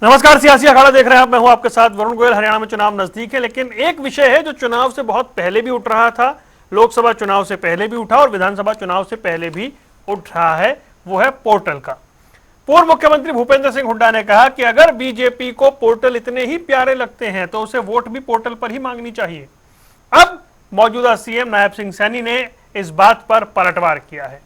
नमस्कार, सियासी अखाड़ा देख रहे हैं आप। मैं हूं आपके साथ वरुण गोयल। हरियाणा में चुनाव नजदीक है, लेकिन एक विषय है जो चुनाव से बहुत पहले भी उठ रहा था, लोकसभा चुनाव से पहले भी उठा और विधानसभा चुनाव से पहले भी उठ रहा है। वो है पोर्टल का। पूर्व मुख्यमंत्री भूपेंद्र सिंह हुड्डा ने कहा कि अगर बीजेपी को पोर्टल इतने ही प्यारे लगते हैं तो उसे वोट भी पोर्टल पर ही मांगनी चाहिए। अब मौजूदा सीएम नायब सिंह सैनी ने इस बात पर पलटवार किया है।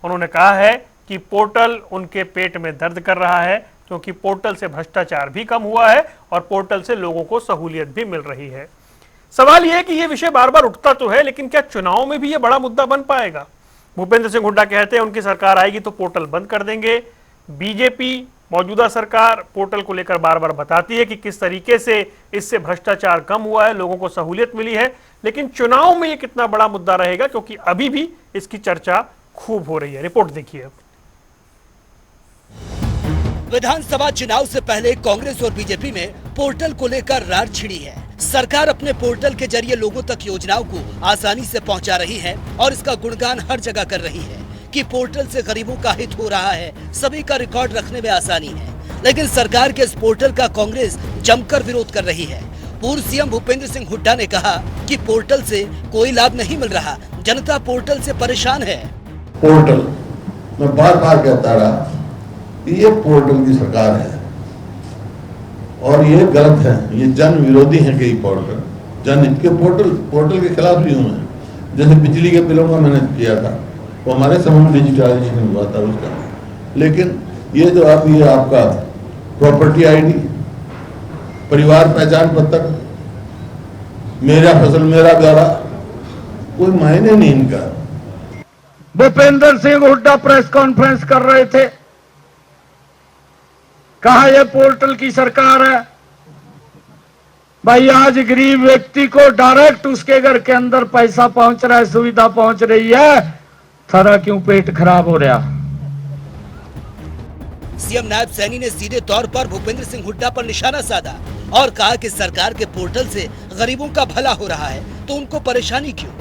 उन्होंने कहा है कि पोर्टल उनके पेट में दर्द कर रहा है, क्योंकि पोर्टल से भ्रष्टाचार भी कम हुआ है और पोर्टल से लोगों को सहूलियत भी मिल रही है। सवाल यह है कि यह विषय बार बार उठता तो है, लेकिन क्या चुनाव में भी यह बड़ा मुद्दा बन पाएगा? भूपेंद्र सिंह हुड्डा कहते हैं उनकी सरकार आएगी तो पोर्टल बंद कर देंगे। बीजेपी मौजूदा सरकार पोर्टल को लेकर बार बार बताती है कि किस तरीके से इससे भ्रष्टाचार कम हुआ है, लोगों को सहूलियत मिली है, लेकिन चुनाव में यह कितना बड़ा मुद्दा रहेगा, क्योंकि अभी भी इसकी चर्चा खूब हो रही है। रिपोर्ट देखिए। विधानसभा चुनाव से पहले कांग्रेस और बीजेपी में पोर्टल को लेकर रार छिड़ी है। सरकार अपने पोर्टल के जरिए लोगों तक योजनाओं को आसानी से पहुंचा रही है और इसका गुणगान हर जगह कर रही है कि पोर्टल से गरीबों का हित हो रहा है, सभी का रिकॉर्ड रखने में आसानी है। लेकिन सरकार के इस पोर्टल का कांग्रेस जमकर विरोध कर रही है। पूर्व सीएम भूपेंद्र सिंह हुड्डा ने कहा कि पोर्टल से कोई लाभ नहीं मिल रहा, जनता पोर्टल से परेशान है। पोर्टल मैं बार बार कहता रहा, ये पोर्टल की सरकार है और ये गलत है, ये जन विरोधी है। कई पोर्टल जनहित के पोर्टल के खिलाफ भी हूं मैं। जैसे बिजली के बिलों का मैंने किया था, वो हमारे समय में डिजिटलाइजेशन हुआ था उसका। लेकिन ये जो आप ये आपका प्रॉपर्टी आईडी, परिवार पहचान पत्र, मेरा फसल मेरा ब्यौरा, कोई मायने नहीं इनका। भूपेंद्र सिंह हुड्डा प्रेस कॉन्फ्रेंस कर रहे थे, कहा यह पोर्टल की सरकार है। भाई आज गरीब व्यक्ति को डायरेक्ट उसके घर के अंदर पैसा पहुंच रहा है, सुविधा पहुंच रही है, थारा क्यों पेट खराब हो रहा? सीएम नायब सैनी ने सीधे तौर पर भूपेंद्र सिंह हुड्डा पर निशाना साधा और कहा कि सरकार के पोर्टल से गरीबों का भला हो रहा है तो उनको परेशानी क्यों?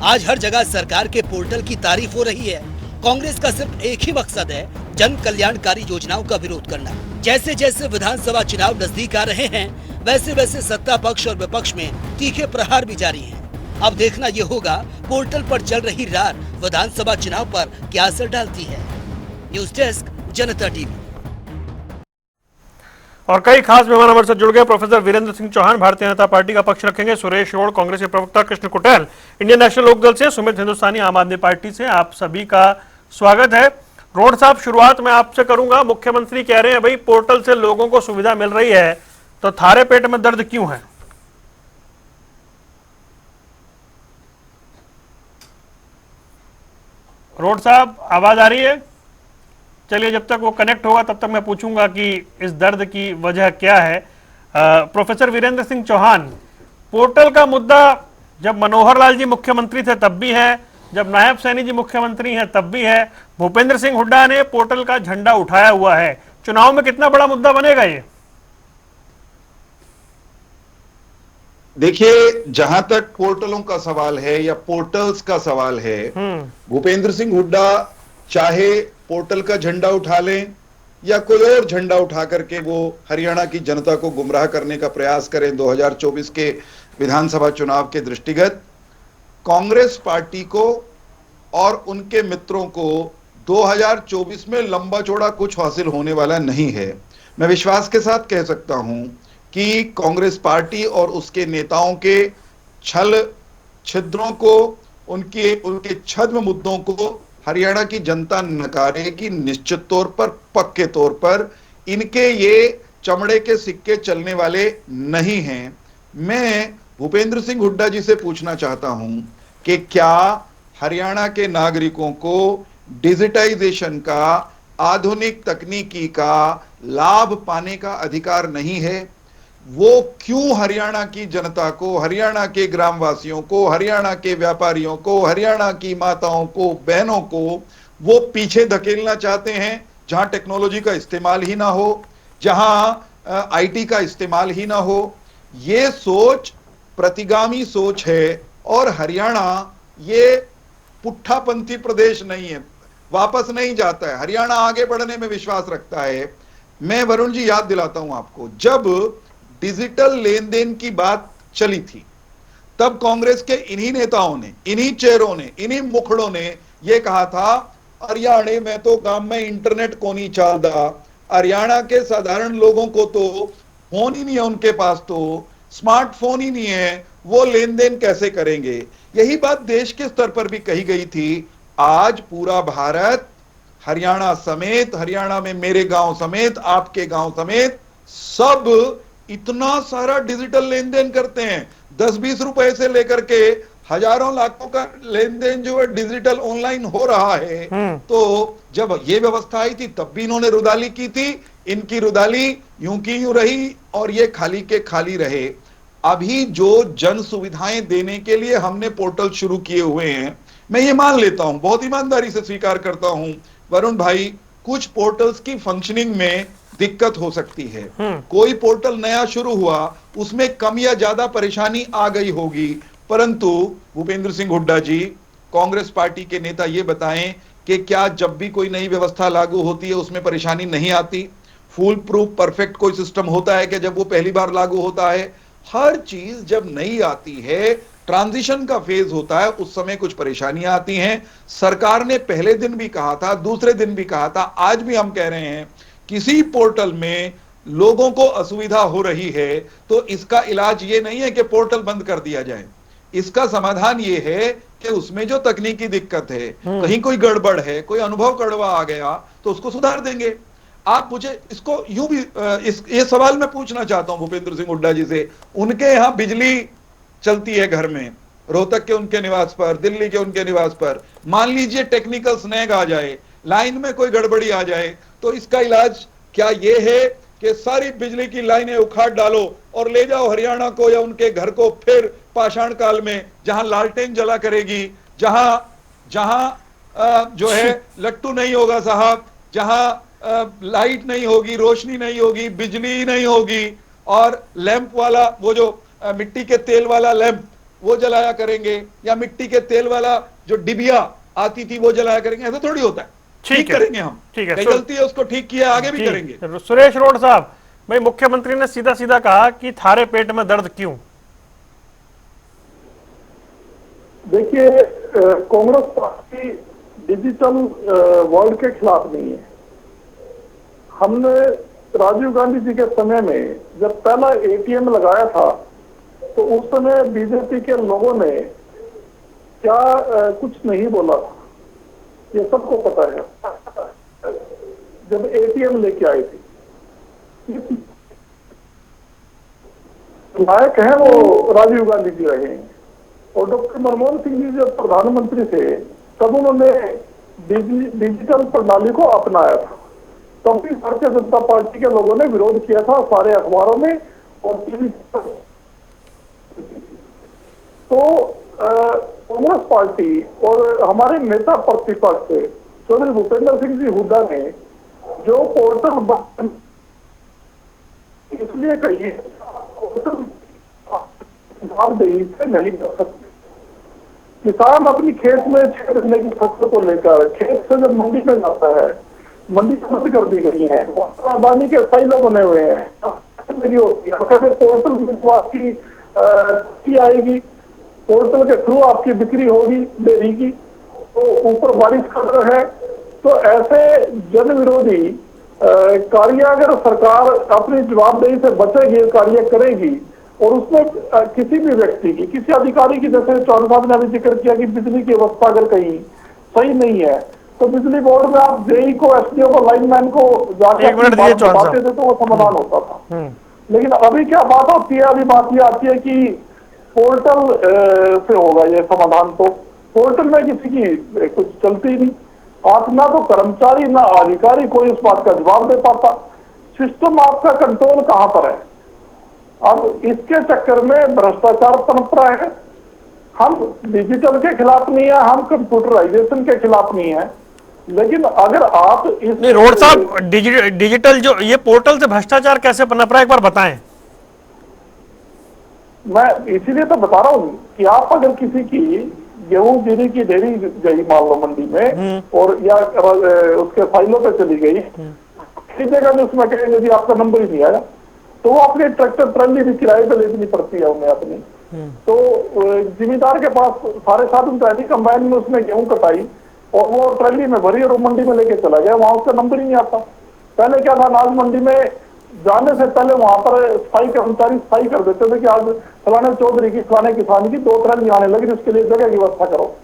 आज हर जगह सरकार के पोर्टल की तारीफ हो रही है। कांग्रेस का सिर्फ एक ही मकसद है, जन कल्याणकारी योजनाओं का विरोध करना। जैसे जैसे विधानसभा चुनाव नजदीक आ रहे हैं, वैसे वैसे सत्ता पक्ष और विपक्ष में तीखे प्रहार भी जारी हैं। अब देखना ये होगा पोर्टल पर चल रही रार विधानसभा चुनाव पर क्या असर डालती है। न्यूज डेस्क, जनता टीवी। और कई खास मेहमान हमारे साथ जुड़ गए। प्रोफेसर वीरेंद्र सिंह चौहान भारतीय जनता पार्टी का पक्ष रखेंगे, सुरेश रोड़ कांग्रेस के प्रवक्ता, कृष्ण कुटेल इंडियन नेशनल लोकदल से, सुमित हिंदुस्तानी आम आदमी पार्टी से। आप सभी का स्वागत है। रोड़ साहब, शुरुआत में आपसे करूंगा। मुख्यमंत्री कह रहे हैं भाई पोर्टल से लोगों को सुविधा मिल रही है, तो थारे पेट में दर्द क्यों है? रोड़ साहब, आवाज आ रही है? चलिए, जब तक वो कनेक्ट होगा तब तक मैं पूछूंगा कि इस दर्द की वजह क्या है। प्रोफेसर वीरेंद्र सिंह चौहान, पोर्टल का मुद्दा जब मनोहर लाल जी मुख्यमंत्री थे तब भी है, जब नायब सैनी जी मुख्यमंत्री हैं तब भी है, भूपेंद्र सिंह हुड्डा ने पोर्टल का झंडा उठाया हुआ है। चुनाव में कितना बड़ा मुद्दा बनेगा ये? देखिए, जहां तक पोर्टलों का सवाल है या पोर्टल्स का सवाल है, भूपेंद्र सिंह हुड्डा चाहे पोर्टल का झंडा उठा लें या कोई और झंडा उठा करके वो हरियाणा की जनता को गुमराह करने का प्रयास करें 2024 के विधानसभा चुनाव के दृष्टिगत, कांग्रेस पार्टी को और उनके मित्रों को 2024 में लंबा चौड़ा कुछ हासिल होने वाला नहीं है। मैं विश्वास के साथ कह सकता हूं कि कांग्रेस पार्टी और उसके नेताओं के छल छिद्रों को, उनके छद्म मुद्दों को हरियाणा की जनता नकारेगी निश्चित तौर पर, पक्के तौर पर। इनके ये चमड़े के सिक्के चलने वाले नहीं हैं। मैं भूपेंद्र सिंह हुड्डा जी से पूछना चाहता हूं कि क्या हरियाणा के नागरिकों को डिजिटाइजेशन का, आधुनिक तकनीकी का लाभ पाने का अधिकार नहीं है? वो क्यों हरियाणा की जनता को, हरियाणा के ग्रामवासियों को, हरियाणा के व्यापारियों को, हरियाणा की माताओं को, बहनों को वो पीछे धकेलना चाहते हैं, जहां टेक्नोलॉजी का इस्तेमाल ही ना हो, जहां आईटी का इस्तेमाल ही ना हो? ये सोच प्रतिगामी सोच है और हरियाणा ये पुट्ठापंथी प्रदेश नहीं है, वापस नहीं जाता है। हरियाणा आगे बढ़ने में विश्वास रखता है। मैं वरुण जी याद दिलाता हूं आपको, जब डिजिटल लेन देन की बात चली थी तब कांग्रेस के इन्हीं नेताओं ने, इन्हीं चेहरों ने, इन्हीं मुखड़ों ने यह कहा था हरियाणा में तो काम में इंटरनेट को नहीं चलता, हरियाणा के साधारण लोगों को तो फोन ही नहीं है, उनके पास तो स्मार्टफोन ही नहीं है, वो लेन देन कैसे करेंगे। यही बात देश के स्तर पर भी कही गई थी। आज पूरा भारत, हरियाणा समेत, हरियाणा में मेरे गांव समेत, आपके गांव समेत, सब इतना सारा डिजिटल लेन देन करते हैं। 10-20 रुपए से लेकर के हजारों लाखों का लेन देन जो है डिजिटल ऑनलाइन हो रहा है। तो जब ये व्यवस्था आई थी तब भी इन्होंने रुदाली की थी, इनकी रुदाली यूं की यूं रही और ये खाली के खाली रहे। अभी जो जन सुविधाएं देने के लिए हमने पोर्टल शुरू किए हुए हैं, मैं ये मान लेता हूं, बहुत ईमानदारी से स्वीकार करता हूं वरुण भाई, कुछ पोर्टल्स की फंक्शनिंग में दिक्कत हो सकती है। कोई पोर्टल नया शुरू हुआ, उसमें कम या ज्यादा परेशानी आ गई होगी, परंतु भूपेंद्र सिंह हुड्डा जी, कांग्रेस पार्टी के नेता, ये बताएं कि क्या जब भी कोई नई व्यवस्था लागू होती है उसमें परेशानी नहीं आती? फुल प्रूफ परफेक्ट कोई सिस्टम होता है कि जब वो पहली बार लागू होता है? हर चीज जब नई आती है, ट्रांजिशन का फेज होता है, उस समय कुछ परेशानियां आती हैं। सरकार ने पहले दिन भी कहा था, दूसरे दिन भी कहा था, आज भी हम कह रहे हैं, किसी पोर्टल में लोगों को असुविधा हो रही है तो इसका इलाज ये नहीं है कि पोर्टल बंद कर दिया जाए। इसका समाधान ये है कि उसमें जो तकनीकी दिक्कत है, कहीं कोई गड़बड़ है, कोई अनुभव कड़वा आ गया तो उसको सुधार देंगे। आप मुझे इसको यूं भी ये सवाल मैं पूछना चाहता हूं भूपेंद्र सिंह हुड्डा जी से, उनके यहां बिजली चलती है घर में, रोहतक के उनके निवास पर, दिल्ली के उनके निवास पर, मान लीजिए टेक्निकल स्नैग आ जाए, लाइन में कोई गड़बड़ी आ जाए, तो इसका इलाज क्या ये है कि सारी बिजली की लाइनें उखाड़ डालो और ले जाओ हरियाणा को या उनके घर को फिर पाषाण काल में, जहां लालटेन जला करेगी, जहां जो है लट्टू नहीं होगा साहब, जहां लाइट नहीं होगी, रोशनी नहीं होगी, बिजली नहीं होगी, और लैंप वाला वो जो मिट्टी के तेल वाला लैंप वो जलाया करेंगे, या मिट्टी के तेल वाला जो डिबिया आती थी वो जलाया करेंगे? ऐसा थोड़ी होता है। ठीक करेंगे हम, ठीक है, गलती है उसको ठीक किया, आगे भी करेंगे। सुरेश रोड साहब, भाई मुख्यमंत्री ने सीधा सीधा कहा कि थारे पेट में दर्द क्यों? देखिए, कांग्रेस पार्टी डिजिटल वर्ल्ड के खिलाफ नहीं है। हमने राजीव गांधी जी के समय में जब पहला एटीएम लगाया था तो उस समय बीजेपी के लोगों ने क्या कुछ नहीं बोला था, ये सबको पता है। जब एटीएम लेके आए थे, नायक है वो राजीव गांधी जी रहे हैं, और डॉक्टर मनमोहन सिंह जी जब प्रधानमंत्री थे तब उन्होंने डिजिटल प्रणाली को अपनाया था। तब भी भारतीय जनता पार्टी के लोगों ने विरोध किया था, सारे अखबारों में और टीवी। तो कांग्रेस पार्टी और हमारे नेता प्रतिपक्ष चौधरी भूपेंद्र सिंह जी हुड्डा ने जो पोर्टल इसलिए कहिए जवाबदेही से नहीं कर सकते। किसान अपनी खेत में 6 महीने की फसल को लेकर खेत से जब मंडी में जाता है, मंडी बंद कर दी गई है, आबादी के साइलो बने हुए हैं, पोर्टल की आएगी, पोर्टल के थ्रू आपकी बिक्री होगी डेयरी की, तो ऊपर बारिश कर है। तो ऐसे जन विरोधी कार्य अगर सरकार अपनी जवाबदेही से बचेगी, कार्य करेगी, और उसमें किसी भी व्यक्ति की, किसी अधिकारी की, जैसे चौधरी साहब ने अभी जिक्र किया कि बिजली की व्यवस्था अगर कहीं सही नहीं है तो बिजली बोर्ड में आप जेई को, एसडीओ को, लाइनमैन को जाके बातें थे तो वो समाधान होता था। लेकिन अभी क्या बात होती है, अभी बात ये आती है कि पोर्टल से होगा ये समाधान। तो पोर्टल में किसी की कुछ चलती ही नहीं, आप ना तो कर्मचारी ना अधिकारी कोई उस बात का जवाब दे पाता। सिस्टम आपका कंट्रोल कहां पर है? अब इसके चक्कर में भ्रष्टाचार पनप रहा है। हम डिजिटल के खिलाफ नहीं है, हम कंप्यूटराइजेशन के खिलाफ नहीं है, लेकिन अगर आप इस रोड साहब डिजिटल जो ये पोर्टल से भ्रष्टाचार कैसे पनप रहा है, एक बार बताएं। मैं इसीलिए तो बता रहा हूँ कि आप अगर किसी की गेहूं जीरी की ढेरी गई मान लो मंडी में, और या उसके फाइलों पे चली गई, खरीदेगा जो उसमें कहेंगे जी आपका नंबर ही नहीं आया, तो वो अपनी ट्रैक्टर ट्रॉली भी किराए पे लेनी पड़ती है उन्हें अपनी। तो जिम्मेदार के पास सारे साधन तो है, कंबाइन में उसने गेहूं कटाई और वो ट्रॉली में भरी और वो मंडी में लेके चला गया, वहां उसका नंबर ही नहीं आता। पहले क्या था, अनाज मंडी में जाने से पहले वहां पर सफाई कर्मचारी सफाई कर देते थे कि आज फलाने चौधरी की फलाने किसान की 2 ट्रॉली आने लगी, उसके लिए जगह की व्यवस्था करो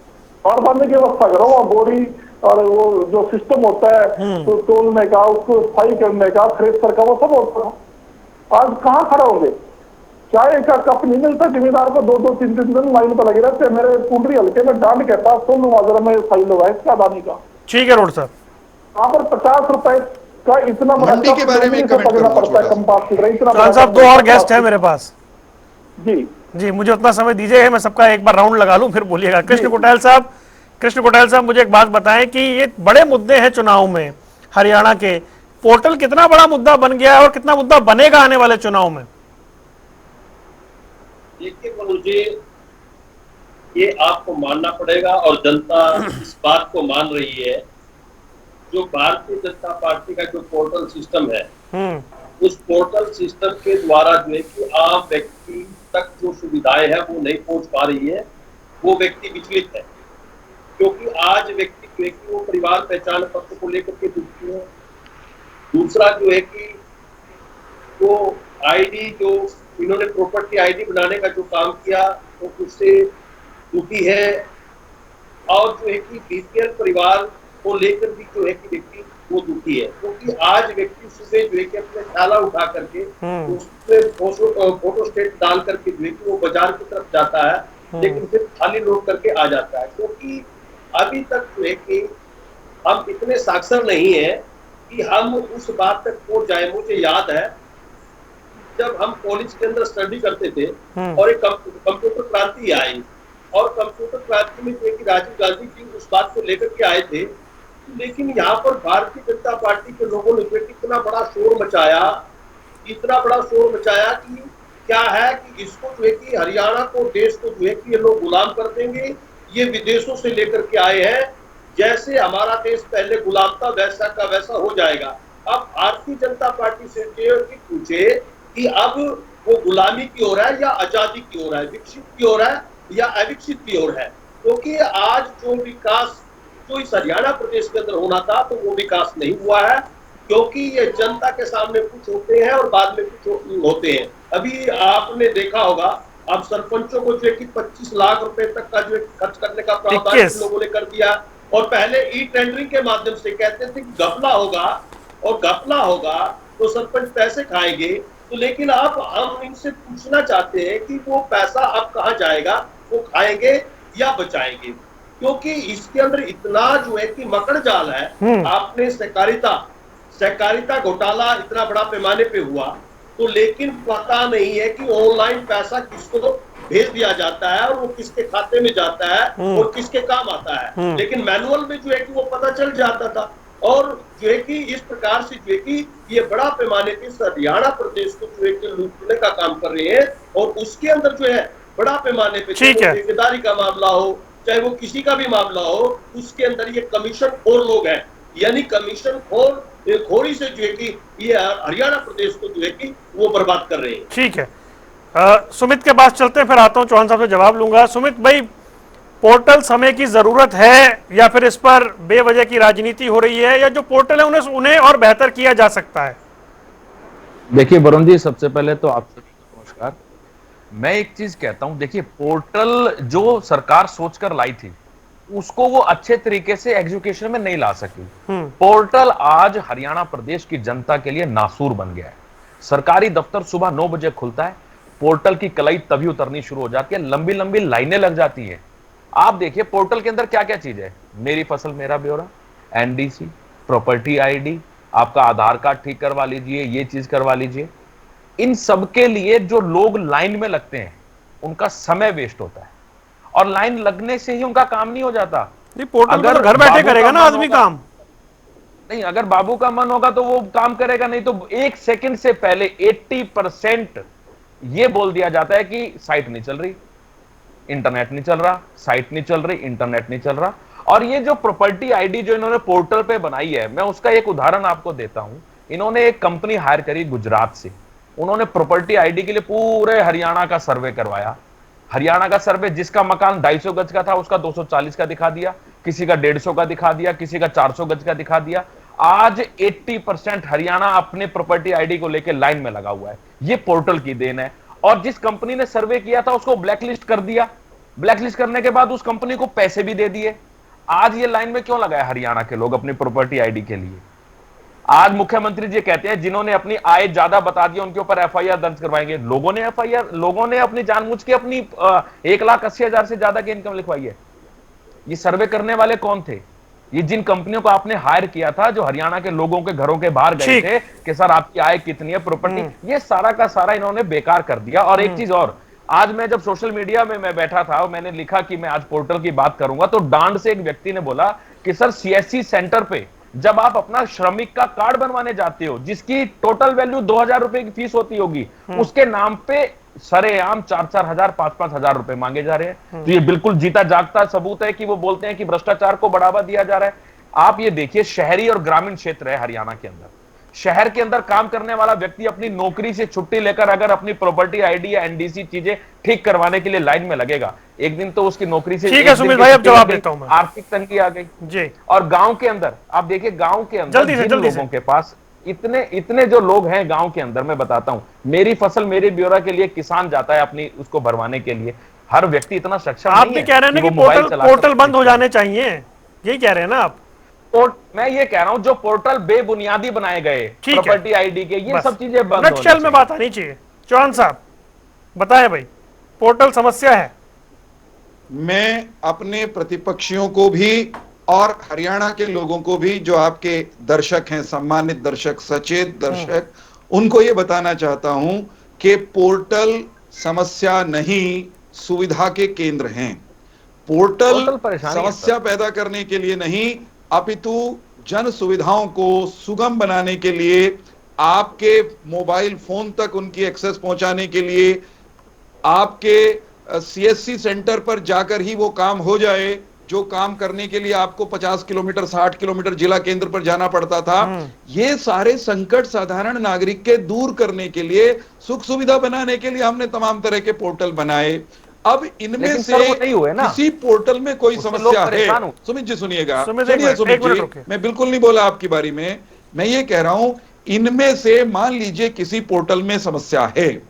और बांधने की व्यवस्था करो, वहाँ बोरी और वो जो सिस्टम होता है तो तोलने का, उसको सफाई करने का, थ्रेसर का, वो सब होता था। आज कहाँ खड़ा होंगे, चाय का कप नहीं मिलता जिम्मेदार को, 2-2, 3-3 दिन लाइन पर लगे रहते। मेरे कुंडरी हल्के में डांड के पास सोनू माजरा में फाइल होगा इसका अदानी का, ठीक है रोड साहब। वहाँ पर 50 रुपए का इतना बड़ा मंडी के बारे में कप कमेंट पकड़ना करूंगा पड़ता है, छोटा सा। कंपास इतना चौहान साहब 2 और गेस्ट है मेरे पास जी। जी, मुझे उतना समय दीजिए, मैं सबका एक बार राउंड लगा लूं फिर बोलिएगा। कृष्ण कोटाल साहब मुझे एक बात बताएं कि ये बड़े मुद्दे हैं चुनाव में हरियाणा के, पोर्टल कितना बड़ा मुद्दा बन गया है और कितना मुद्दा बनेगा आने वाले चुनाव में? देखिए वरुण जी, ये आपको मानना पड़ेगा और जनता इस बात को मान रही है, जो भारतीय जनता पार्टी का जो पोर्टल सिस्टम है, उस पोर्टल सिस्टम के द्वारा जो है कि आम व्यक्ति तक जो सुविधाएं है वो नहीं पहुंच पा रही है, वो व्यक्ति विचलित है। क्योंकि आज व्यक्ति जो है कि वो परिवार पहचान पत्र को लेकर के दुखी है। दूसरा जो है कि वो आईडी जो इन्होंने प्रॉपर्टी आईडी बनाने का जो काम किया तो उससे दुखी है। और जो है कि बीपीएल परिवार को लेकर भी जो है कि व्यक्ति वो दुखी है, क्योंकि आज व्यक्ति सुबह जो है कि अपने थैला उठा करके उसमें फोटो स्टेट डाल करके जो है कि वो बाजार की तरफ जाता है, लेकिन फिर खाली लौट करके आ जाता है। क्योंकि अभी तक जो है कि हम इतने साक्षर नहीं है कि हम उस बात तक पहुंच जाए। मुझे याद है जब हम कॉलेज के अंदर स्टडी करते थे और एक कंप्यूटर क्रांति आई, और कंप्यूटर क्रांति में जो है कि राजीव गांधी जी उस बात को लेकर के आए थे, लेकिन यहाँ पर भारतीय जनता पार्टी के लोगों ने इतना बड़ा शोर मचाया, इतना बड़ा शोर मचाया कि क्या है कि इसको जो है कि हरियाणा को, देश को जो है कि ये लोग गुलाम कर देंगे, ये विदेशों से लेकर के आए हैं, जैसे हमारा देश पहले गुलाम था वैसा का वैसा हो जाएगा। अब भारतीय जनता पार्टी से पूछे कि अब वो गुलामी की ओर है या आजादी की ओर है, विकसित की ओर है या अविकसित की ओर है। क्योंकि आज जो विकास जो इस हरियाणा प्रदेश के अंदर होना था तो वो विकास नहीं हुआ है, क्योंकि ये जनता के सामने कुछ होते हैं और बाद में कुछ होते हैं। अभी आपने देखा होगा, अब सरपंचों को जो है कि 25 लाख रुपए तक का जो खर्च करने का प्रावधान लोगों ने कर दिया, और पहले ई टेंडरिंग के माध्यम से कहते थे कि घपला होगा तो सरपंच पैसे खाएंगे। तो लेकिन अब हम इनसे पूछना चाहते हैं कि वो पैसा अब कहाँ जाएगा, वो खाएंगे या बचाएंगे? क्योंकि इसके अंदर इतना जो है कि मकड़ जाल है। आपने सहकारिता घोटाला इतना बड़ा पैमाने पे हुआ, तो लेकिन पता नहीं है कि ऑनलाइन पैसा किसको भेज दिया जाता है और वो किसके खाते में जाता है और किसके काम आता है। लेकिन मैनुअल में जो है कि वो पता चल जाता था, और जो है कि इस प्रकार से जो है कि ये बड़ा पैमाने पे हरियाणा प्रदेश को जो है कि लूटने का काम कर रहे हैं। और उसके अंदर जो है बड़ा पैमाने पे ठेकेदारी का मामला हो, चाहे वो किसी का भी मामला हो, उसके अंदर ये कमीशन खोर लोग हैं, यानी कमीशन खोरी से जो है कि ये हरियाणा प्रदेश को जो है कि वो बर्बाद कर रहे हैं। ठीक है, सुमित के पास चलते हैं, फिर आता हूं, चौहान साहब से जवाब लूंगा। सुमित भाई, पोर्टल समय की जरूरत है या फिर इस पर बेवजह की राजनीति हो रही है, या जो पोर्टल है उन्हें और बेहतर किया जा सकता है? देखिए वरुण जी, सबसे पहले तो आप सभी को नमस्कार। मैं एक चीज कहता हूं, देखिए पोर्टल जो सरकार सोचकर लाई थी उसको वो अच्छे तरीके से एग्जीक्यूशन में नहीं ला सकी। पोर्टल आज हरियाणा प्रदेश की जनता के लिए नासूर बन गया है। सरकारी दफ्तर सुबह 9 बजे खुलता है, पोर्टल की कलाई तभी उतरनी शुरू हो जाती है, लंबी लंबी लाइनें लग जाती हैं। आप देखिए पोर्टल के अंदर क्या क्या चीज है, मेरी फसल मेरा ब्यौरा, एनडीसी, प्रॉपर्टी आईडी, आपका आधार कार्ड ठीक करवा लीजिए, ये चीज करवा लीजिए। इन सब के लिए जो लोग लाइन में लगते हैं उनका समय वेस्ट होता है, और लाइन लगने से ही उनका काम नहीं हो जाता। पोर्टल अगर घर बैठे करेगा ना आदमी काम, नहीं, अगर बाबू का मन होगा तो वो काम करेगा, नहीं तो 1 सेकंड से पहले 80% ये बोल दिया जाता है कि साइट नहीं चल रही, इंटरनेट नहीं चल रहा, साइट नहीं चल रही, इंटरनेट नहीं चल रहा। और ये जो प्रॉपर्टी आईडी जो इन्होंने पोर्टल पे बनाई है, मैं उसका एक उदाहरण आपको देता हूं। इन्होंने एक कंपनी हायर करी गुजरात से, उन्होंने प्रॉपर्टी आईडी के लिए पूरे हरियाणा का सर्वे करवाया। हरियाणा का सर्वे, जिसका मकान 250 गज का था उसका 240 का दिखा दिया, किसी का 150 का दिखा दिया, किसी का 400 गज का दिखा दिया। आज 80% हरियाणा अपने प्रॉपर्टी आईडी को लेकर लाइन में लगा हुआ है। ये पोर्टल की देन है। और जिस कंपनी ने सर्वे किया था उसको ब्लैकलिस्ट कर दिया। ब्लैकलिस्ट करने के बाद उस कंपनी को पैसे भी दे दिए। आज ये लाइन में क्यों लगाया हरियाणा के लोग अपनी प्रॉपर्टी आईडी के लिए? आज मुख्यमंत्री जी कहते हैं जिन्होंने अपनी आय ज्यादा बता दिया उनके ऊपर एफआईआर दर्ज करवाएंगे। लोगों ने अपनी जानबूझ के अपनी 1,80,000 से ज्यादा की इनकम लिखवाई है। ये सर्वे करने वाले कौन थे? ये जिन कंपनियों को आपने हायर किया था, जो हरियाणा के लोगों के घरों के बाहर गए थे कि सर आपकी आय कितनी है, प्रॉपर्टी, ये सारा का सारा इन्होंने बेकार कर दिया। और एक चीज और, आज मैं जब सोशल मीडिया में मैं बैठा था, मैंने लिखा कि मैं आज पोर्टल की बात करूंगा, तो डांड से एक व्यक्ति ने बोला कि सर सीएससी सेंटर पे जब आप अपना श्रमिक का कार्ड बनवाने जाते हो, जिसकी टोटल वैल्यू 2,000 रुपए की फीस होती होगी, उसके नाम पे सरेआम 4-4 हजार 5-5 हजार रुपए मांगे जा रहे हैं। तो ये बिल्कुल जीता जागता सबूत है कि वो बोलते हैं कि भ्रष्टाचार को बढ़ावा दिया जा रहा है। आप ये देखिए, शहरी और ग्रामीण क्षेत्र है हरियाणा के अंदर, शहर के अंदर काम करने वाला व्यक्ति अपनी नौकरी से छुट्टी लेकर अगर अपनी प्रॉपर्टी आईडी या एनडीसी चीजें ठीक करवाने के लिए लाइन में लगेगा, एक दिन तो उसकी नौकरी से, ठीक है सुमित भाई, अब जवाब देता हूं मैं। आर्थिक तंगी आ गई जी। और गांव के अंदर आप देखिए, गांव के अंदर जल्दी से लोगों के पास इतने जो लोग हैं गांव के अंदर, मैं बताता हूं, मेरी फसल मेरे ब्यौरा के लिए किसान जाता है अपनी उसको भरवाने के लिए। हर व्यक्ति इतना सक्षम आप नहीं भी है कह रहे हैं ना कि पोर्टल बंद हो जाने चाहिए, यही कह रहे हैं ना आप? मैं ये कह रहा हूं जो पोर्टल बेबुनियादी बनाए गए प्रॉपर्टी आईडी के, ये सब चीजें बंद होनी नटशेल में बात आनी चाहिए। चौहान साहब बताएं भाई, पोर्टल समस्या है। मैं अपने प्रतिपक्षियों को भी और हरियाणा के लोगों को भी, जो आपके दर्शक हैं, सम्मानित दर्शक, सचेत दर्शक, उनको ये बताना चाहता हूं कि पोर्टल समस्या नहीं, सुविधा के केंद्र हैं। पोर्टल समस्या पैदा करने के लिए नहीं, अपितु जन सुविधाओं को सुगम बनाने के लिए, आपके मोबाइल फोन तक उनकी एक्सेस पहुंचाने के लिए, आपके सीएससी सेंटर पर जाकर ही वो काम हो जाए जो काम करने के लिए आपको 50 किलोमीटर 60 किलोमीटर जिला केंद्र पर जाना पड़ता था। ये सारे संकट साधारण नागरिक के दूर करने के लिए, सुख सुविधा बनाने के लिए हमने तमाम तरह के पोर्टल बनाए। अब इनमें से किसी पोर्टल में कोई समस्या है, सुमित जी सुनिएगा, सुनिए सुमित जी, मैं बिल्कुल नहीं बोला आपकी बारी में, मैं ये कह रहा हूं इनमें से मान लीजिए किसी पोर्टल में समस्या है,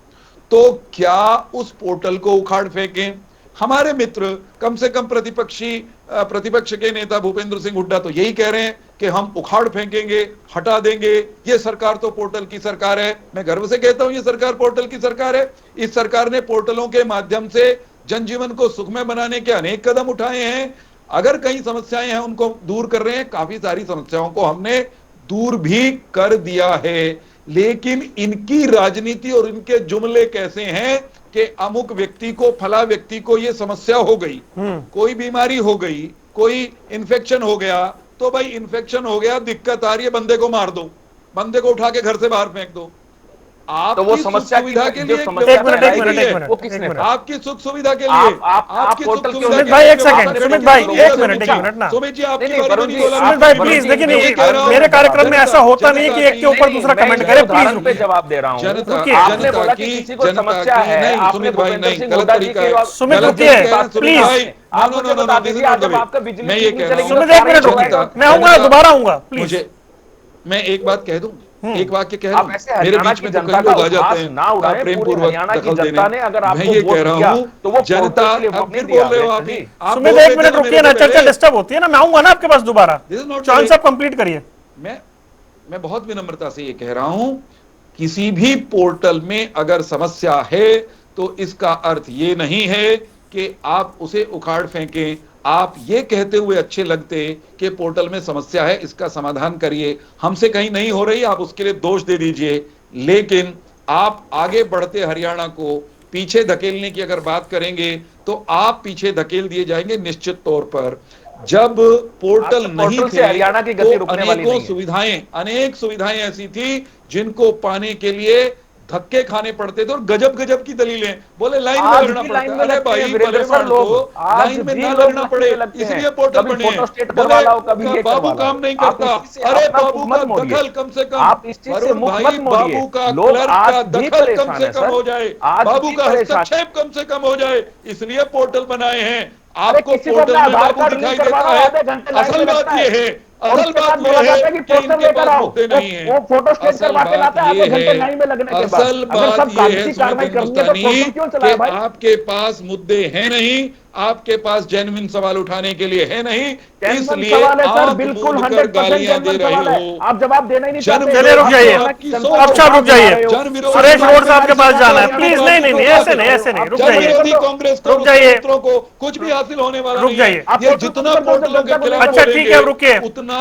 तो क्या उस पोर्टल को उखाड़ फेंकें? हमारे मित्र, कम से कम प्रतिपक्ष के नेता भूपेंद्र सिंह हुड्डा तो यही कह रहे हैं कि हम उखाड़ फेंकेंगे, हटा देंगे, ये सरकार तो पोर्टल की सरकार है। मैं गर्व से कहता हूं ये सरकार पोर्टल की सरकार है। इस सरकार ने पोर्टलों के माध्यम से जनजीवन को सुखमय बनाने के अनेक कदम उठाए हैं। अगर कहीं समस्याएं हैं उनको दूर कर रहे हैं, काफी सारी समस्याओं को हमने दूर भी कर दिया है। लेकिन इनकी राजनीति और इनके जुमले कैसे हैं कि अमुक व्यक्ति को, फला व्यक्ति को ये समस्या हो गई, कोई बीमारी हो गई, कोई इन्फेक्शन हो गया, तो भाई इन्फेक्शन हो गया, दिक्कत आ रही है, बंदे को मार दो, बंदे को उठा के घर से बाहर फेंक दो। आप तो वो समस्या सुविधा के लिए आपकी सुख सुविधा के लिए आपकी सुख सुविधा, सुमित भाई एक सेकंड, सुमित भाई एक मिनट ना, सुमित जी आपकी सुमित भाई प्लीज, लेकिन मेरे कार्यक्रम में ऐसा होता नहीं है कि एक के ऊपर दूसरा कमेंट करे। प्लीज पे जवाब दे रहा हूं। जनता की समस्या है, सुमित भाई नहीं, गलत तरीका है। सुमित रुकिए प्लीज, मैं ये कह रहा हूँ, सुमित एक मिनट रुकिए, मैं आऊंगा, दोबारा आऊंगा प्लीज। मैं एक बात कह दूं, एक वाक्य कह दूं, मेरे बीच में तो कई लोग आ जाते हैं प्रेम पूर्वक दखल देने। मैं ये कह रहा हूं, जनता, अब फिर बोल रहे हो आप सुमित एक मिनट रुकिए ना, चर्चा डिस्टर्ब होती है ना, मैं आऊंगा ना आपके पास दोबारा। चौहान साहब कंप्लीट करिए। मैं बहुत विनम्रता से ये कह रहा हूं, किसी भी पोर्टल में अगर समस्या है तो इसका अर्थ ये नहीं है कि आप उसे उखाड़ फेंकें। आप ये कहते हुए अच्छे लगते कि पोर्टल में समस्या है, इसका समाधान करिए, हमसे कहीं नहीं हो रही, आप उसके लिए दोष दे दीजिए। लेकिन आप आगे बढ़ते हरियाणा को पीछे धकेलने की अगर बात करेंगे तो आप पीछे धकेल दिए जाएंगे निश्चित तौर पर। जब पोर्टल नहीं थे हरियाणा की गति रुकने वाली नहीं है। अनेक सुविधाएं ऐसी थी जिनको पाने के लिए धक्के खाने पड़ते थे और गजब गजब की दलीलें, बोले लाइन में आज लगना भी पड़ता लाइन है। में अरे लगते हैं भाई वीरेंद्र भले सर मान लोग, लो आज लाइन में भी ना लोग लगना लाइन पड़े में लगते हैं। इसलिए पोर्टल कभी बने फोटो हैं। स्टेट बोले करवा लाओ, कभी ये बाबू करवा काम लाओ। नहीं आप करता, इस चीज से अरे अपना बाबू मुख का मत मोड़िए, दखल कम से कम, आप इस चीज से वरुण मुख भाई मत मोड़िए। बाबू का लोग क्लर्क आज का भी दखल कम परेशान से है कम सर, हो जाए, आज बाबू भी का परेशान। हस्तक्षेप कम से कम हो जाए, इसलिए पोर्टल बनाए हैं। अरे आपको किसी को अपना पोर्टल में आधार बाबू कार्ड दिखाई लिंक करवाना देता हो, है, आधे घंटे लाइन में असल बात लगता ये है है, और असल उसके बाद बात बोला ये जाता है है कि कि पोस्टर इनके लेकर पास आओ। मुद्दे नहीं है। वो फोटो स्टेट असल करवा के बात लाते हैं ये आधे घंटे है, लाइन में लगने के बाद। असल अगर बात सब ये है कागजी सुमित कार्रवाई करनी है तो हिंदुस्तानी पोर्टल क्यों कि चलाया भाई? आपके पास मुद्दे हैं नहीं, आपके पास जेन्युइन सवाल उठाने के लिए है नहीं, जेन्युइन इसलिए सवाल है सर, आंख बिल्कुल मूंद कर 100% गालियां दे जेन्युइन रहे सवाल है। हो। आप जवाब देना ही नहीं जन चाहते। चलिए रुक विरोधी जाइए, जो आपकी सोच अब साहब रुक जाइए, जन विरोधी सुरेश कांग्रेस रोड साहब के पास जाना है, को प्लीज। तो नहीं आपकी नहीं नहीं, जो ऐसे नहीं, ऐसे नहीं, रुक जन जाइए, विरोधी कांग्रेस को, रुक जाइए। मित्रों को कुछ भी हासिल होने वाला रुक नहीं जाइए। है। आप ये पोर्टल जितना बंद कर दो, पोर्टलों के जनता को खिलाफ अच्छा, ठीक है, रुकिए। उतना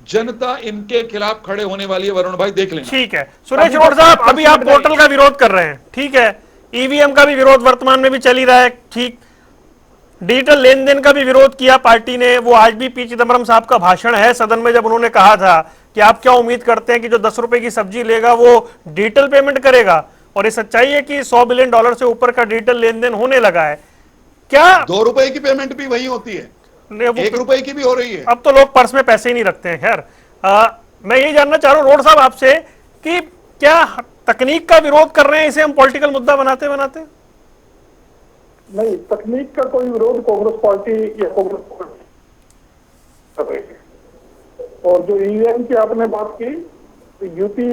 जनता इनके खिलाफ खड़े होने वाली है। वरुण भाई देख लेना। ठीक है सुरेश रोड साहब, अभी आप पोर्टल का विरोध कर रहे हैं, ठीक है, ईवीएम का भी विरोध वर्तमान में भी चल ही रहा है, ठीक, डिजिटल लेन देन का भी विरोध किया पार्टी ने। वो आज भी पी चिदम्बरम साहब का भाषण है सदन में, जब उन्होंने कहा था कि आप क्या उम्मीद करते हैं कि जो 10 रुपए की सब्जी लेगा वो डिजिटल पेमेंट करेगा, और ये सच्चाई है कि $100 बिलियन से ऊपर का डिजिटल लेन देन होने लगा है। क्या 2 रुपए की पेमेंट भी वही होती है, 1 रुपए की भी हो रही है। अब तो लोग पर्स में पैसे ही नहीं रखते हैं। खैर, मैं यही जानना चाह रहा हूं रोड साहब आपसे कि क्या तकनीक का विरोध कर रहे हैं, इसे हम पॉलिटिकल मुद्दा बनाते बनाते? नहीं, तकनीक का कोई विरोध कांग्रेस पार्टी या कांग्रेस पार्टी कर रही है। और जो ईवीएम की आपने बात की, तो यूपी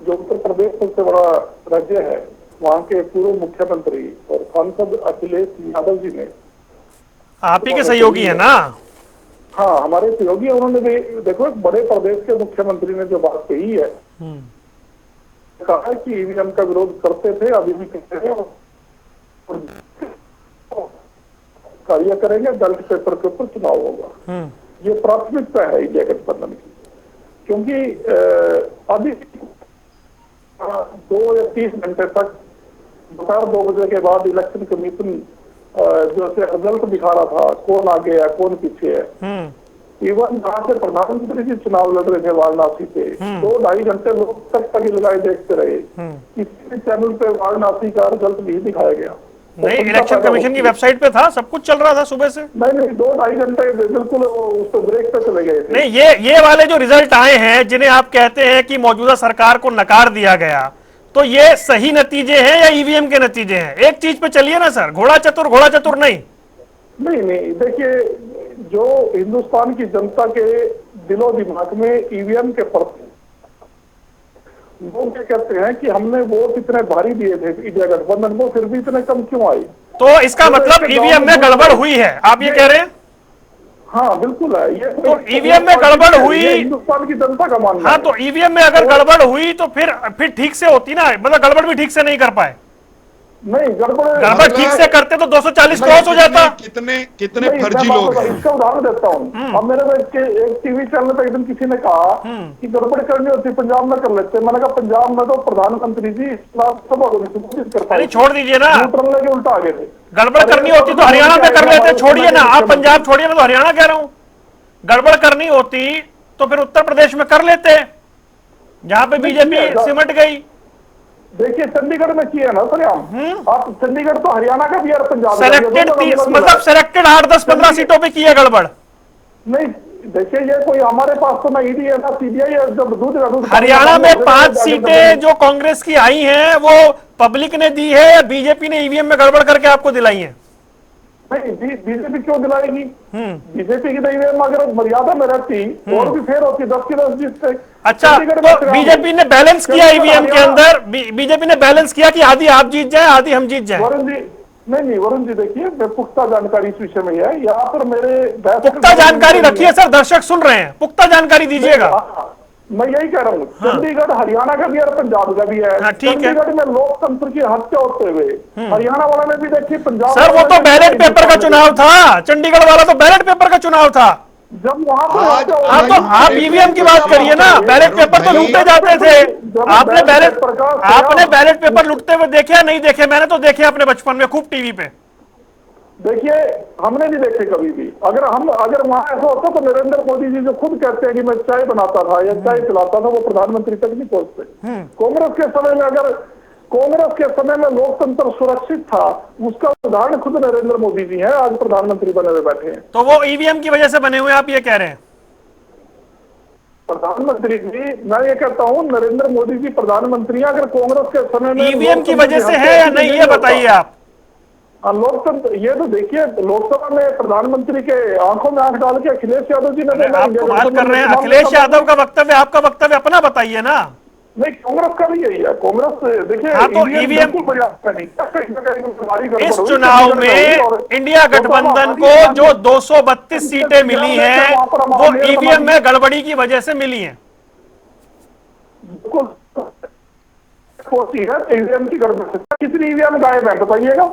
जो उत्तर प्रदेश सबसे बड़ा राज्य है, वहां के पूर्व मुख्यमंत्री और सांसद अखिलेश यादव जी ने, आप ही के सहयोगी है ना? हाँ, हमारे सहयोगी हैं, उन्होंने भी देखो एक बड़े प्रदेश के मुख्यमंत्री ने जो बात कही है, कहा है कि ईवीएम का विरोध करते थे, अभी भी करते हैं और कार्य करेंगे, बैलेट पेपर के ऊपर चुनाव होगा। ये प्राथमिकता है इंडिया गठबंधन की, क्योंकि अभी 2 या 30 घंटे तक दोपहर 2 बजे के बाद इलेक्शन कमीशन जो रिजल्ट दिखा रहा था, कौन आगे है कौन पीछे है। इवन जहाँ से प्रधानमंत्री जी चुनाव लड़ रहे थे वाराणसी से, 2-2.5 घंटे लोग तक लगाए देखते रहे, किसी भी चैनल पे वाराणसी का रिजल्ट नहीं दिखाया गया। नहीं, इलेक्शन कमीशन की वेबसाइट पे था, सब कुछ चल रहा था सुबह से। नहीं, 2-2.5 घंटे बिल्कुल उस पर ब्रेक पे चले गए थे। नहीं, ये वाले जो रिजल्ट आए हैं, जिन्हें आप कहते हैं कि मौजूदा सरकार को नकार दिया गया, तो ये सही नतीजे हैं या ईवीएम के नतीजे हैं? एक चीज पे चलिए ना सर, घोड़ा चतुर नहीं। नहीं, देखिए, जो हिंदुस्तान की जनता के दिलो दिमाग में ईवीएम के प्रति लोग क्या कहते हैं कि हमने वोट इतने भारी दिए थे इंडिया गठबंधन को, फिर भी इतने कम क्यों आई? तो इसका मतलब ईवीएम में गड़बड़ हुई है, आप ये कह रहे हैं? हाँ, बिल्कुल है। ये तो ईवीएम में गड़बड़ हुई, हिंदुस्तान की जनता का मानना हाँ, है। तो ईवीएम में अगर गड़बड़ हुई तो फिर ठीक से होती ना, मतलब गड़बड़ भी ठीक से नहीं कर पाए। नहीं, गड़बड़ ठीक से करते तो 240 क्रॉस हो जाता। कितने फर्जी लोग हैं। इसका उदाहरण देता हूँ। अब मेरे को एक टीवी चैनल पे एक दिन किसी ने कहा कि गड़बड़ करनी होती पंजाब में कर लेते। मैंने कहा पंजाब में तो प्रधानमंत्री जी सभा को नहीं संबोधित कर पाए, छोड़ दीजिए ना, न्यूट्रल लेके उल्टा आ गए थे। गड़बड़ करनी होती तो हरियाणा में कर लेते, छोड़िए ना, आप पंजाब छोड़िए, मैं तो हरियाणा कह रहा हूँ। गड़बड़ करनी होती तो फिर उत्तर प्रदेश में कर लेते, जहां पे बीजेपी सिमट गई। देखिए, चंडीगढ़ में किया ना सर, आप चंडीगढ़ तो हरियाणा का भी है, पंजाब सेलेक्टेड, मतलब सेलेक्टेड 8-10-15 सीटों पे की है गड़बड़। नहीं, देखिए, ये कोई हमारे पास तो ना ईडी है ना सीबीआई है। जब दूध हरियाणा में 5 सीटें जो कांग्रेस की आई हैं वो पब्लिक ने दी है या बीजेपी ने ईवीएम में गड़बड़ करके आपको दिलाई है? नहीं, बीजेपी क्यों दिलाएगी? बीजेपी की ईवीएम अगर मर्यादा में रहती और भी फेर होती 10 की 10 जीतते। अच्छा, तो बीजेपी ने बैलेंस किया ईवीएम के अंदर, बीजेपी ने बैलेंस किया कि आधी आप जीत जाए आधी हम जीत जाए। वरुण जी, नहीं, वरुण जी, देखिए, पुख्ता जानकारी इस विषय में है। यहाँ पर मेरे पुख्ता जानकारी रखिए सर, दर्शक सुन रहे हैं, पुख्ता जानकारी दीजिएगा। मैं यही कह रहा हूँ, चंडीगढ़ हरियाणा का भी है और पंजाब का भी है। चंडीगढ़ में लोकतंत्र की हत्या होते हुए हरियाणा वाला ने भी देखिए पंजाब, सर वो तो बैलेट पेपर का चुनाव था, चंडीगढ़ वाला तो बैलेट पेपर का चुनाव था। जब वहां पर हाँ, तो आप ईवीएम की बात करिए ना, बैलेट पेपर तो लूटे जाते थे। आपने बैलेट पेपर लूटते हुए देखे या नहीं देखे? मैंने तो देखे अपने बचपन में खूब टीवी पे। देखिए, हमने नहीं देखे कभी भी। अगर वहां ऐसा होता तो नरेंद्र मोदी जी जो खुद कहते हैं कि मैं चाय बनाता था या चाय पिलाता था, वो प्रधानमंत्री तक नहीं पहुंचते। कांग्रेस के समय में अगर कांग्रेस के समय में लोकतंत्र सुरक्षित था, उसका उदाहरण खुद नरेंद्र मोदी जी हैं, आज प्रधानमंत्री बने हुए बैठे हैं। तो वो ईवीएम की वजह से बने हुए आप ये कह रहे हैं? प्रधानमंत्री जी, मैं ये कहता हूँ नरेंद्र मोदी जी प्रधानमंत्री, अगर कांग्रेस के समय में ईवीएम की वजह से है या नहीं, ये बताइए आप। लोकतंत्र, ये तो देखिए, लोकसभा में प्रधानमंत्री के आंखों में आंख डाल के अखिलेश यादव जी ने, आप कमाल कर रहे हैं। अखिलेश यादव का वक्तव्य, आपका वक्तव्य अपना बताइए ना। नहीं, कांग्रेस का भी यही है। कांग्रेस देखिए, हाँ, तो ईवीएम इस चुनाव में इंडिया गठबंधन को जो 232 सीटें मिली हैं वो ईवीएम में गड़बड़ी की वजह से मिली हैं। बिल्कुल होती है ईवीएम की गड़बड़ी। कितनी ईवीएम गायब है बताइएगा?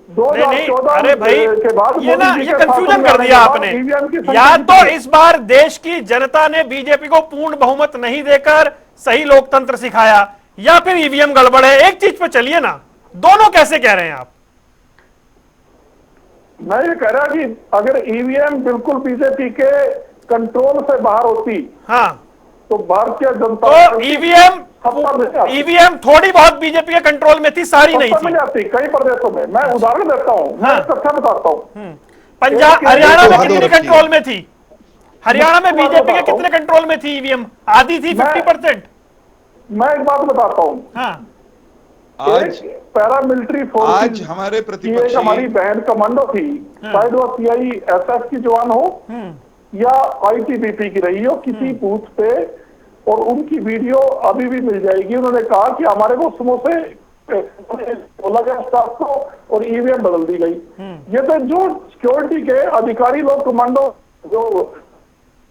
2014 अरे भाई, के बाद ये ना, ये कंफ्यूजन कर दिया आपने। या तो इस बार देश की जनता ने बीजेपी को पूर्ण बहुमत नहीं देकर सही लोकतंत्र सिखाया, या फिर ईवीएम गड़बड़ है। एक चीज पे चलिए ना, दोनों कैसे कह रहे हैं आप? मैं ये कह रहा कि अगर ईवीएम बिल्कुल बीजेपी के कंट्रोल से बाहर होती, हाँ, तो भारतीय जनता तो ईवीएम थोड़ी बहुत बीजेपी के कंट्रोल में थी, सारी नहीं थी। जाती कई प्रदेशों में। मैं उदाहरण देता हूँ, मैं तथ्य बताता हूँ। पंजाब, हरियाणा में कितनी कंट्रोल में थी? हरियाणा में बीजेपी के कितने कंट्रोल में थी ईवीएम? आधी थी, 50%। मैं एक बात बताता हूँ। हाँ, आज पैरामिलिट्री फोर्स, आज हमारे प्रतिपक्षी, हमारी बहन कमांडो थी, शायद वो CISF की जवान हो या ITBP की रही हो, किसी बूथ पे, और उनकी वीडियो अभी भी मिल जाएगी। उन्होंने कहा कि हमारे को समोसे बोला गया स्टाफ को और ईवीएम बदल दी गई। ये तो जो सिक्योरिटी के अधिकारी लोग, कमांडो, जो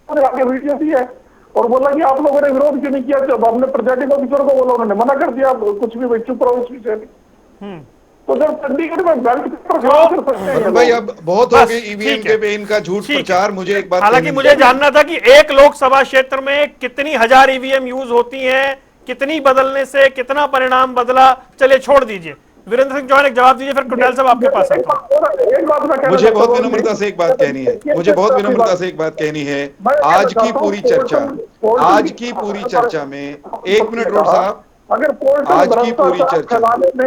आगे वीडियो दी है और बोला कि आप लोगों ने विरोध क्यों नहीं किया? जब हमने प्रिजाइडिंग ऑफिसर को बोला, उन्होंने मना कर दिया, कुछ भी, चुप रहो इस विषय में। तो जब चंडीगढ़ में बेल्ट कर सकते हैं भाई, अब बहुत हो गई ईवीएम पे इनका झूठ प्रचार। मुझे एक बात, हालांकि मुझे जानना था कि एक लोकसभा क्षेत्र में कितनी हजार ईवीएम यूज होती हैं, कितनी बदलने से कितना परिणाम बदला। चलिए छोड़ दीजिए, वीरेंद्र सिंह चौहान एक जवाब दीजिए, फिर कुंडल साहब आपके पास आता हूं। मुझे बहुत विनम्रता से एक बात कहनी है, मुझे बहुत विनम्रता से एक बात कहनी है। आज की पूरी चर्चा, आज की पूरी चर्चा में, एक मिनट रोड साहब, अगर आज की पूरी चर्चा,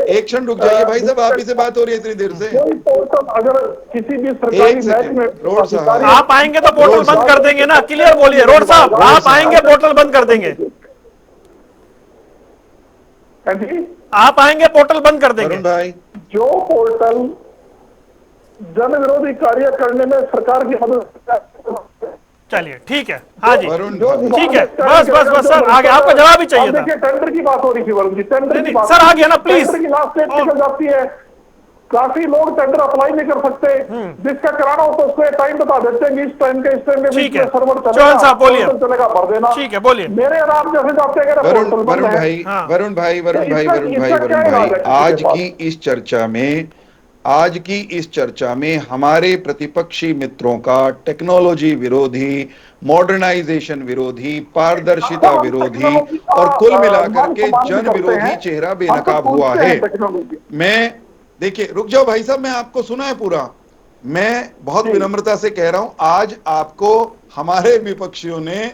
एक क्षण रुक जाइए भाई साहब, आप ही से बात हो रही है इतनी देर से। अगर किसी भी सरकारी मैच में रोड साहब, आप आएंगे तो पोर्टल बंद कर देंगे ना, क्लियर बोलिए रोड साहब। आप आएंगे पोर्टल बंद कर देंगे? आप आएंगे पोर्टल बंद कर देंगे? भाई, जो पोर्टल जन विरोधी कार्य करने में सरकार की मदद, चलिए ठीक है, हाँ जी ठीक है, बस बस बस सर, आगे आपका जवाब ही चाहिए था। टेंडर की बात हो रही थी वरुण जी, टेंडर की बात सर आ गया ना, प्लीज। टेंडर की लास्ट डेट निकल जाती है, काफी लोग टेंडर अप्लाई नहीं कर सकते, जिसका कराना हो तो उसको टाइम बता देते हैं, इस टाइम के बीच में सर्वर चलेगा, भर देना। ठीक है, बोलिए। मेरे आराम जैसे जाते हैं वरुण भाई, आज की इस चर्चा में हमारे प्रतिपक्षी मित्रों का टेक्नोलॉजी विरोधी, मॉडर्नाइजेशन विरोधी, पारदर्शिता विरोधी और कुल मिलाकर के जन विरोधी चेहरा बेनकाब हुआ है। मैं, देखिए, रुक जाओ भाई साहब, मैं आपको सुना है पूरा। मैं बहुत विनम्रता से कह रहा हूं, आज आपको हमारे विपक्षियों ने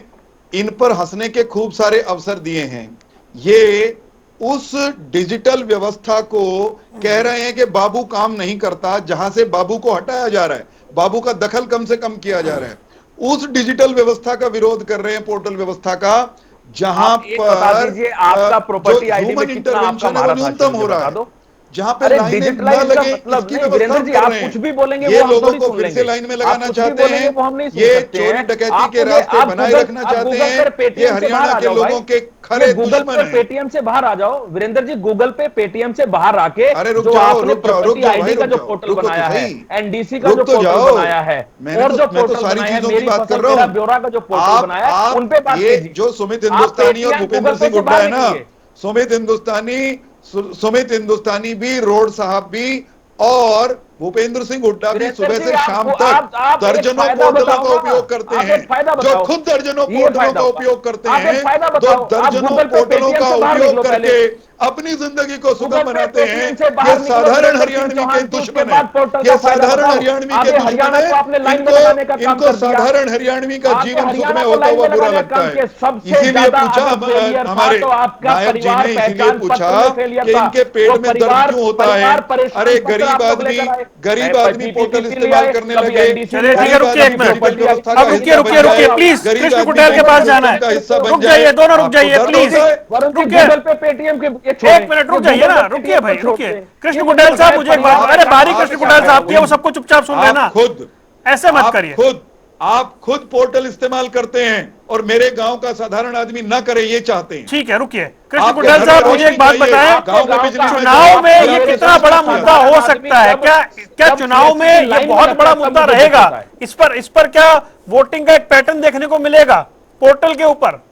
इन पर हंसने के खूब सारे अवसर दिए हैं। ये उस डिजिटल व्यवस्था को कह रहे हैं कि बाबू काम नहीं करता, जहां से बाबू को हटाया जा रहा है, बाबू का दखल कम से कम किया जा रहा है। उस डिजिटल व्यवस्था का विरोध कर रहे हैं, पोर्टल व्यवस्था का, जहां पर आपका प्रॉपर्टी आईडी में कितना आपका न्यूनतम हो रहा है, जहां पे लाइनें न लगे, इसकी व्यवस्था कर रहे हैं। कुछ भी बोलेंगे, ये लोगों को फिर से लाइन में लगाना चाहते हैं, ये चोरी डकैती के रास्ते बनाए रखना चाहते हैं, ये हरियाणा के लोगों के खरे दुश्मन हैं। पेटीएम से बाहर आ जाओ वीरेंद्र जी, गूगल पे पेटीएम से बाहर आके, अरे रुक जाओ, आईडी का जो पोर्टल बनाया है, एनडीसी का जो पोर्टल बनाया है, और जो पोर्टल सारी बनाया है, चीजों की बात कर रहा हूँ, ब्यौरा का जो पोर्टल बनाया है, उन पे बात कीजिए। जो सुमित हिंदुस्तानी और भूपेंद्र सिंह हुड्डा है ना, सुमित हिंदुस्तानी भी, रोड साहब भी और भूपेंद्र सिंह हुड्डा भी वीरेंद्र सुबह जी, से शाम आप तक एक दर्जनों फायदा पोर्टलों बताओ का ना। उपयोग करते आप हैं, एक फायदा जो बताओ। खुद दर्जनों ये पोर्टलों फायदा का होगा। उपयोग करते आप एक हैं, फायदा जो बताओ। आप दर्जनों गूगल पे पोर्टलों पेटीएम का से बाहर उपयोग निकलो करके पहले। अपनी जिंदगी को गूगल सुगम पे बनाते हैं। पेटीएम से ये बाहर निकलो साधारण वीरेंद्र सिंह हरियाणवी के चौहान, तो उसके दुश्मन बाद है, पोर्टल ये का फायदा साधारण बताओ। हरियाणवी के आधे दुश्मन हरियाणा है। को आपने लाइन में लगाने का काम इनको कर दिया। साधारण हरियाणवी का आपने जीवन हरियाणा सुखमय को होता लाइन हुआ में बुरा लगाने का लगता काम किया। है। सबसे इसीलिए ज्यादा पूछा अगर फेलियर था हमारे तो आपका नायब जी परिवार ने, इसीलिए पहचान पूछा पत्र में फेलियर कि था। इनके वो पेट में दर्द परिवार क्यों होता है। परेशान अरे पत्र गरीब आप लोग आदमी, लेकर आए। गरीब आदमी पोर्टल PPP इस्तेमाल लिए, करने कभी लगे। NDC चलिए ठीक है, गरीब रुकिए एक आदमी मिनट। डिजिटल व्यवस्था अब का रुकिए हिस्सा रुकिए बन रुकिए जाए। प्लीज, गरीब कृष्ण आदमी कुटेल के पास डिजिटल जाना सिस्टम का है। हिस्सा बन रुक जाए। जाइए, दोनों रुक आपको जाइए दर्द प्लीज, होता है। वरुण जी, रुकिए गूगल पे पेटीएम के ये छोड़ें। एक मिनट, रुक ये जाइए गूगल ना, पे रुकिए पेटीएम भाई को छोड़ रुकिए। दें। कृष्ण ये कुटेल मुझे साहब बताएं, मुझे एक बात, परिवार अरे का बारी काम कृष्ण क्या कुटेल है? साहब की है, वो सबको चुपचाप सुन लेना। ऐसे मत करिए। आप खुद पोर्टल इस्तेमाल करते हैं और मेरे गांव का साधारण आदमी ना करे, ये चाहते हैं। ठीक है, रुकिए। कृष्ण आपके कुटेल घर साहब में मुझे एक रोशनी बात चाहिए, बताएं, गांव में बिजली में चुनाव में चाहिए, ये आपके कितना साथ बड़ा किया। मुद्दा हो सकता है? क्या चुनाव में ये बहुत बड़ा मुद्दा रहेगा? इस पर क्या वोटिंग का एक पैटर्न देखने को मिलेगा पोर्टल के ऊपर?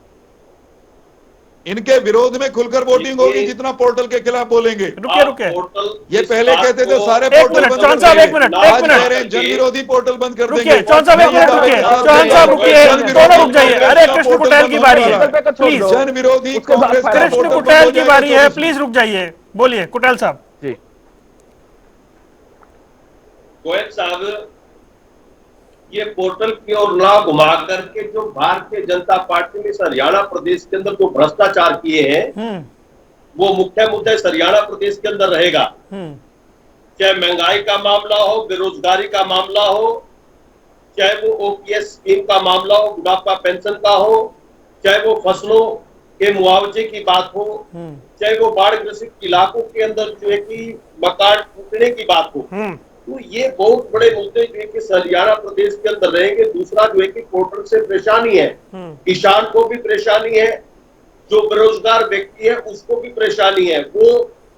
इनके विरोध में खुलकर वोटिंग होगी जितना पोर्टल के खिलाफ बोलेंगे। रुकिए रुकिए, ये पहले कहते थे सारे एक पोर्टल मिनट, बंद चौहान कर साहब, देंगे। एक मिनट, आज एक मिनट। कह रहे हैं जन विरोधी पोर्टल बंद कर रुकिए देंगे। चौहान साहब, एक मैं ये मिनट दावे रुकिए। के साथ चौहान कहता साहब हूं, रुकिए, जन दोनों विरोधी रुक जाइए। कांग्रेस अरे का कृष्ण पोर्टल कुटेल बंद की होने बारी वाला है, प्लीज। जन विरोधी उसके बाद कांग्रेस का फायदा कृष्ण पोर्टल बंद कुटेल हो की जाएगा बारी है, 24 में। प्लीज रुक जाइए। बोलिए कुटेल साहब। जी, गोयल साहब, ये पोर्टल की ओर ना घुमा करके जो भारतीय जनता पार्टी ने इस हरियाणा प्रदेश के अंदर जो भ्रष्टाचार किए हैं, वो मुख्य मुद्दा इस हरियाणा प्रदेश के अंदर रहेगा। चाहे महंगाई का मामला हो, बेरोजगारी का मामला हो, चाहे वो ओपीएस स्कीम का मामला हो, बुढ़ापा पेंशन का हो, चाहे वो फसलों के मुआवजे की बात हो, चाहे वो बाढ़ ग्रसित इलाकों के अंदर जो है कि मकान टूटने की बात हो, तो ये बहुत बड़े मुद्दे जो है कि हरियाणा प्रदेश के अंदर रहेंगे। दूसरा जो है कि पोर्टल से परेशानी है, किसान को भी परेशानी है, जो बेरोजगार व्यक्ति है उसको भी परेशानी है, वो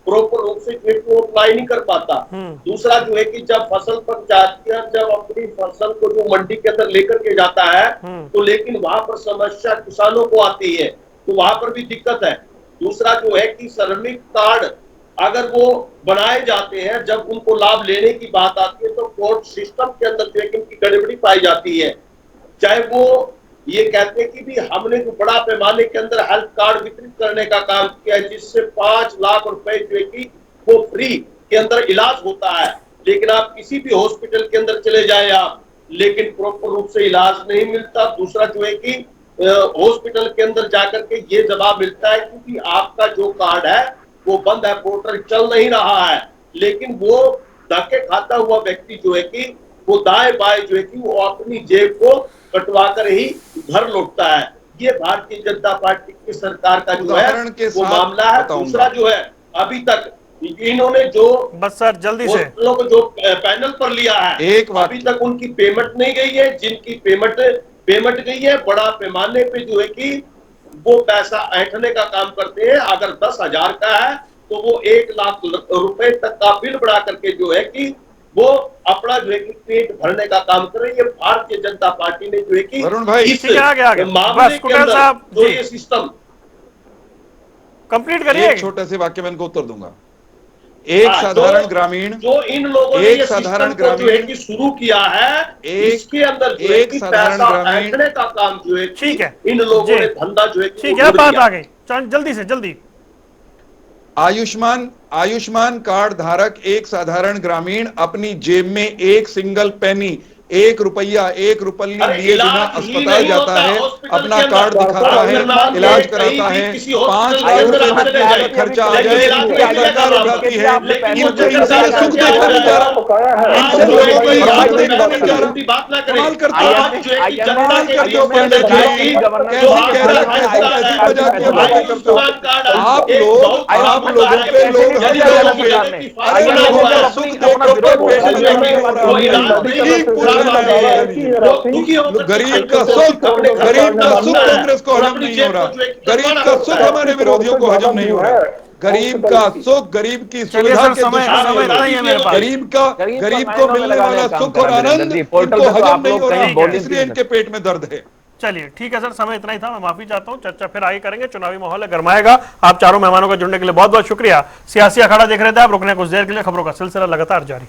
प्रॉपर रूप से जो है कि वो अप्लाई नहीं कर पाता। दूसरा जो है कि जब फसल पक जाती है, जब अपनी फसल को जो मंडी के अंदर लेकर के जाता है, तो लेकिन वहां पर समस्या किसानों को आती है, तो वहां पर भी दिक्कत है। दूसरा जो है कि श्रमिक कार्ड अगर वो बनाए जाते हैं, जब उनको लाभ लेने की बात आती है, तो कोर्ट सिस्टम के अंदर जो है कि उनकी गड़बड़ी पाई जाती है। चाहे वो ये कहते हैं कि भी हमने जो बड़ा पैमाने के अंदर हेल्थ कार्ड वितरित करने का काम किया है, जिससे 5 लाख रुपए जो है कि वो फ्री के अंदर इलाज होता है, लेकिन आप किसी भी हॉस्पिटल के अंदर चले जाए आप, लेकिन प्रॉपर रूप से इलाज नहीं मिलता। दूसरा जो है कि हॉस्पिटल के अंदर जाकर के ये जवाब मिलता है कि आपका जो कार्ड है वो बंद है, पोर्टल चल नहीं रहा है, लेकिन वो धक्के खाता हुआ व्यक्ति जो है कि वो दाएं बाएं जो है कि वो अपनी जेब को कटवा कर ही घर लौटता है। ये भारतीय जनता पार्टी की सरकार का जो है वो मामला है। दूसरा जो है, अभी तक इन्होंने जो बस सर जल्दी से को जो पैनल पर लिया है, अभी तक उनकी पेमेंट नहीं गई है। जिनकी पेमेंट गई है, बड़ा पैमाने पे जो है कि वो पैसा ऐंठने का काम करते हैं। अगर 10,000 का है तो वो 1 लाख रुपए तक का बिल बढ़ा करके जो है कि वो अपना जो है कि पेट भरने का काम कर रही है। भारतीय जनता पार्टी ने जो है कि वरुण भाई, इस आगे मामले के अंदर जो ये सिस्टम कंप्लीट करिए। एक छोटे से वाक्य में इनको उत्तर दूंगा। एक साधारण ग्रामीण, जो इन लोगों ने एक ये साधारण सिस्टम को जो है ग्रामीण कि शुरू किया है, इसके अंदर जो है एक कि साधारण पैसा ग्रामीण, ऐंठने का काम जो है ठीक है, इन लोगों ने धंधा जो है कि ठीक वो है, शुरू बात किया। आ गई, जल्दी से जल्दी। आयुष्मान कार्ड धारक एक साधारण ग्रामीण अपनी जेब में एक सिंगल पेनी, 1 रुपया 1 रुपया लिए बिना अस्पताल जाता है, अपना कार्ड दिखाता है, इलाज कराता है, 5 लाख रुपए में खर्चा आ जाए तो सरकार उठाती है। इनसे सुख देखा नहीं जा रहा, इनसे लोगों को इलाज देखा नहीं जा रहा। कमाल करते हो, कमाल करते हो पंडित जी, कैसी मजाक की बातें करते हो आप लोगों पे लोग हंस रहे होंगे। अरे लोगों का सुख देखो पेट में दर्द नहीं हो रहा। ठीक पूछ गरीब का सुख कांग्रेस को हजम नहीं हो रहा, गरीब का सुख हमारे विरोधियों को हजम नहीं हो रहा। गरीब का सुख, गरीब की सुविधा के दुश्मन, गरीब को मिलने वाला सुख और आनंद इनको हजम नहीं हो रहा, इसलिए इनके पेट में दर्द है। चलिए ठीक है सर, समय इतना ही था, मैं माफी चाहता हूं। चर्चा फिर आगे करेंगे, चुनावी माहौल है, गरमाएगा। आप चारों मेहमानों का जुड़ने के लिए बहुत बहुत शुक्रिया। सियासी अखाड़ा देख रहे थे आप, रुकने कुछ देर के लिए, खबरों का सिलसिला लगातार जारी।